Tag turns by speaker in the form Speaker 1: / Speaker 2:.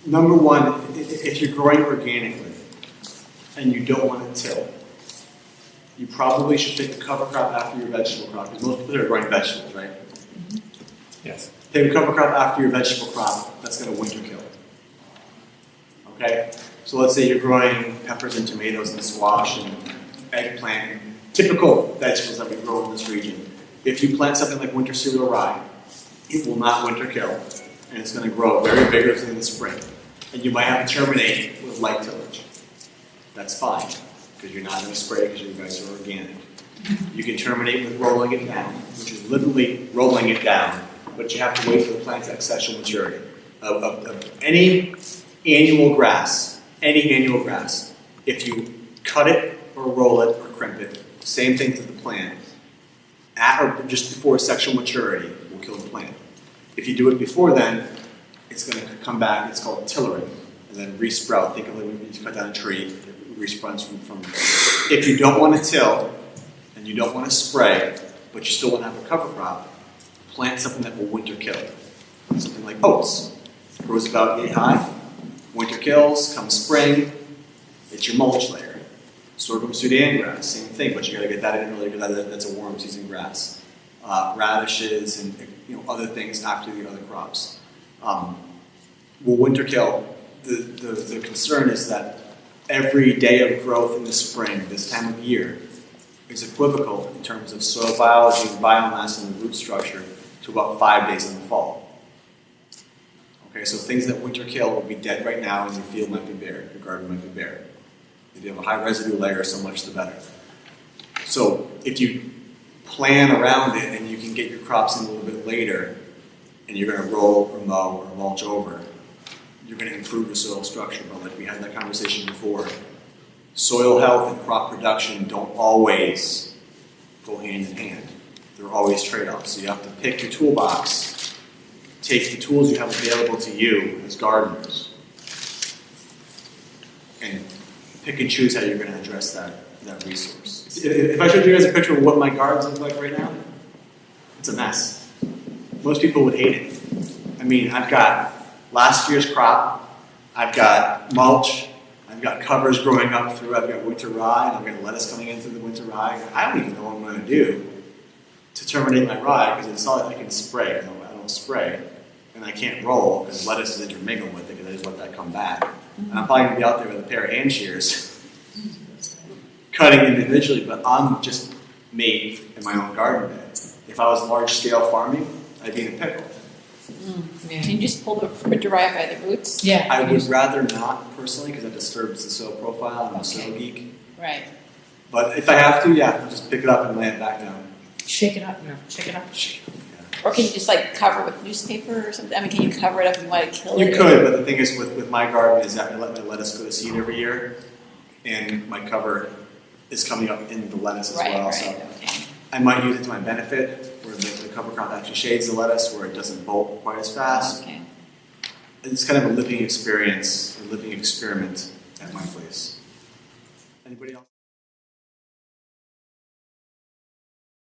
Speaker 1: Number one, if you're growing organically and you don't want to till, you probably should take the cover crop after your vegetable crop, because most people are growing vegetables, right?
Speaker 2: Yes.
Speaker 1: Take a cover crop after your vegetable crop, that's going to winter kill. Okay? So let's say you're growing peppers and tomatoes and squash and eggplant, typical vegetables that we grow in this region. If you plant something like winter cereal rye, it will not winter kill, and it's going to grow very vigorously in the spring. And you might have to terminate with light tillage. That's fine, because you're not going to spray because you guys are organic. You can terminate with rolling it down, which is literally rolling it down, but you have to wait for the plant to accessional maturity. Of any annual grass, if you cut it or roll it or crimp it, same thing to the plant, at or just before sexual maturity will kill the plant. If you do it before then, it's going to come back, it's called tillering, and then resprout. Think of it when you cut down a tree, it resprouts from. If you don't want to till, and you don't want to spray, but you still want to have a cover crop, plant something that will winter kill. Something like oats. It grows about yay high, winter kills, come spring, it's your mulch layer. Sorghum Sudan grass, same thing, but you got to get that in early because that's a warm season grass. Radishes and other things after the other crops. Will winter kill. The concern is that every day of growth in the spring, this time of year, is equivocal in terms of soil biology and biomass and the root structure to about 5 days in the fall. Okay, so things that winter kill will be dead right now, and your field might be bare, your garden might be bare. If you have a high residue layer, so much the better. So if you plan around it and you can get your crops in a little bit later, and you're going to roll or mow or mulch over, you're going to improve the soil structure. But like we had that conversation before, soil health and crop production don't always go hand in hand. There are always trade-offs. So you have to pick your toolbox, take the tools you have available to you as gardeners, and pick and choose how you're going to address that resource. If I showed you guys a picture of what my gardens look like right now, it's a mess. Most people would hate it. I mean, I've got last year's crop, I've got mulch, I've got covers growing up through, I've got winter rye, and I've got lettuce coming in through the winter rye. I don't even know what I'm going to do to terminate my rye because it's not like I can spray. I don't spray. And I can't roll because lettuce is intermingled with it because I just let that come back. And I'm probably going to be out there with a pair of hand shears cutting individually, but I'm just made in my own garden bed. If I was large scale farming, I'd be in a pickle.
Speaker 3: Yeah. Can you just pull the winter rye up by the roots?
Speaker 4: Yeah.
Speaker 1: I would rather not personally because that disturbs the soil profile. I'm a soil geek.
Speaker 3: Right.
Speaker 1: But if I have to, yeah, I'll just pick it up and lay it back down.
Speaker 4: Shake it up. No, shake it up.
Speaker 1: Yeah.
Speaker 3: Or can you just cover with newspaper or something? I mean, can you cover it up and you want to kill it?
Speaker 1: You could, but the thing is with my garden is that I let my lettuce go to seed every year, and my cover is coming up in the lettuce as well.
Speaker 3: Right,
Speaker 1: So
Speaker 3: okay.
Speaker 1: I might use it to my benefit, where the cover crop actually shades the lettuce, where it doesn't bolt quite as fast.
Speaker 3: Okay.
Speaker 1: It's kind of a living experience, a living experiment at my place. Anybody else?